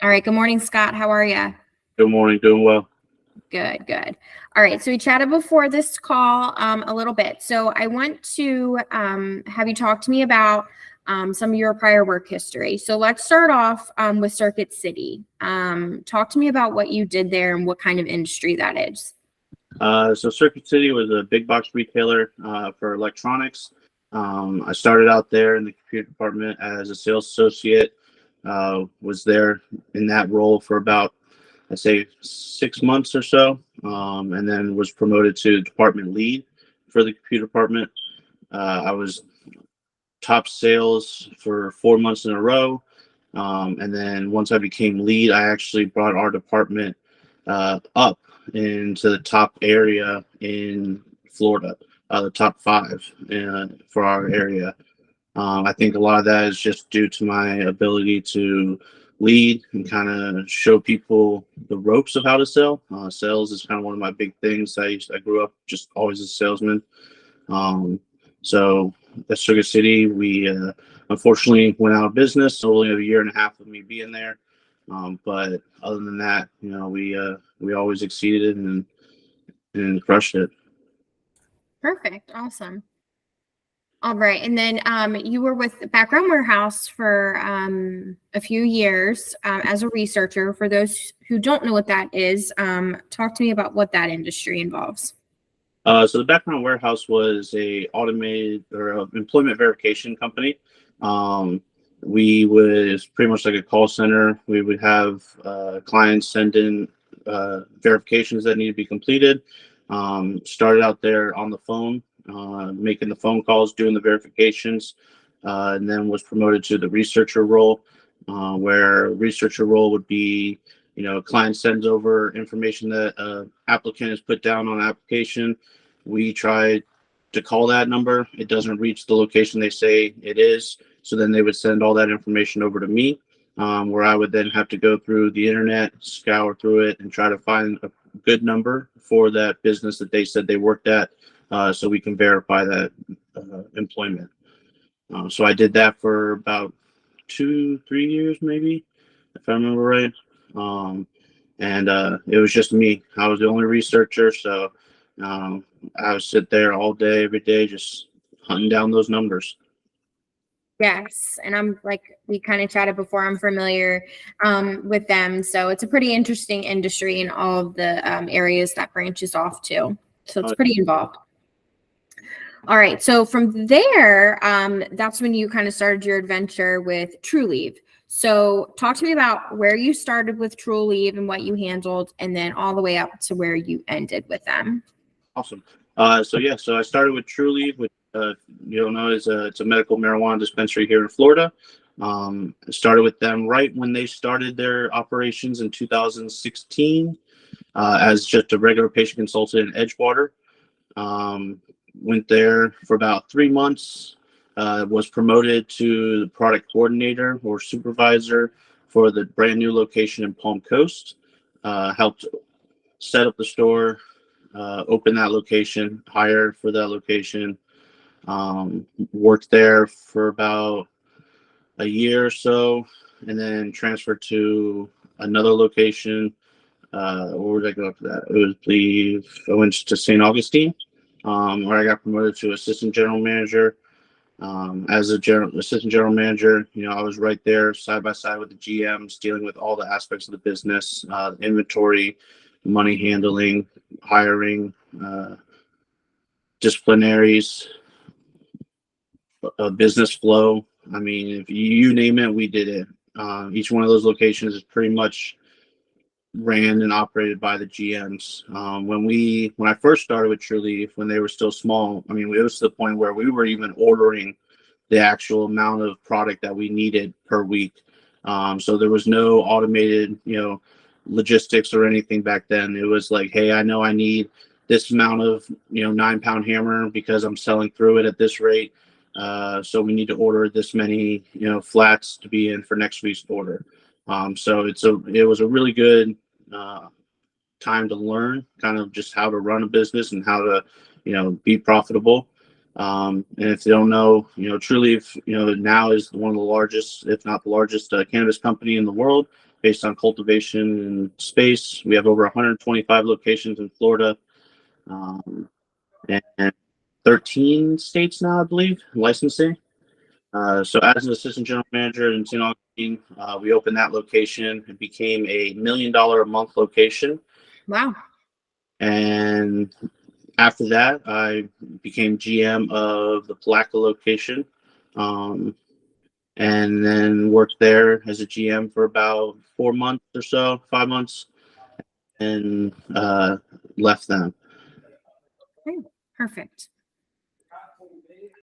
All right. Good morning, Scott. How are you? Good morning. Doing well. Good, good. All right. So we chatted before this call a little bit. So I want to have you talk to me about some of your prior work history. So let's start off with Circuit City. Talk to me about what you did there and what kind of industry that is. So Circuit City was a big box retailer for electronics. I started out there in the computer department as a sales associate. Was there in that role for about, I'd say, 6 months or so, and then was promoted to department lead for the computer department. I was top sales for 4 months in a row. And then once I became lead, I actually brought our department up into the top area in Florida, the top five for our area. I think a lot of that is just due to my ability to lead and kind of show people the ropes of how to sell. Sales is kind of one of my big things. I grew up just always a salesman. So at Sugar City, we unfortunately went out of business. Only a year and a half of me being there. But other than that, we always exceeded and crushed it. Perfect. Awesome. All right. And then you were with Background Warehouse for a few years as a researcher. For those who don't know what that is, talk to me about what that industry involves. So the Background Warehouse was a automated or employment verification company. We was pretty much like a call center. We would have clients send in verifications that need to be completed. Started out there on the phone, making the phone calls, doing the verifications, and then was promoted to the researcher role, where researcher role would be, a client sends over information that applicant has put down on an application. We try to call that number. It doesn't reach the location they say it is. So then they would send all that information over to me, where I would then have to go through the internet, scour through it, and try to find a good number for that business that they said they worked at, so we can verify that employment. So I did that for about 2-3 years, maybe, if I remember right. And it was just me. I was the only researcher, so I would sit there all day, every day, just hunting down those numbers. Yes, and I'm like we kind of chatted before. I'm familiar with them, so it's a pretty interesting industry in all of the areas that branches off to. So it's pretty involved. All right, so from there, that's when you kind of started your adventure with TrueLeave. So talk to me about where you started with TrueLeave and what you handled, and then all the way up to where you ended with them. Awesome. So I started with TrueLeave, which you don't know it's a medical marijuana dispensary here in Florida. I started with them right when they started their operations in 2016 as just a regular patient consultant in Edgewater. Went there for about 3 months. Was promoted to the product coordinator or supervisor for the brand new location in Palm Coast. Helped set up the store, open that location, hire for that location. Worked there for about a year or so, and then transferred to another location. Where did I go after that? I went to St. Augustine, where I got promoted to assistant general manager. As assistant general manager, I was right there side by side with the GMs, dealing with all the aspects of the business, inventory, money handling, hiring, disciplinaries, business flow. I mean, if you name it, we did it. Each one of those locations is pretty much ran and operated by the GMs. When I first started with TrueLeave, when they were still small, I mean, it was to the point where we were even ordering the actual amount of product that we needed per week. So there was no automated, logistics or anything back then. It was like, hey, I know I need this amount of, 9-pound hammer because I'm selling through it at this rate. So we need to order this many, flats to be in for next week's order. So it was a really good time to learn kind of just how to run a business and how to, be profitable. And if you don't know, TrueLeave, now is one of the largest, if not the largest, cannabis company in the world. based on cultivation and space. We have over 125 locations in Florida, and 13 states now, I believe, licensing. So as an assistant general manager in St. Augustine, we opened that location. It became a $1 million a month location. Wow. And after that, I became GM of the Palaca location, and then worked there as a GM for about 4 months or so, 5 months, and left them. Okay, perfect.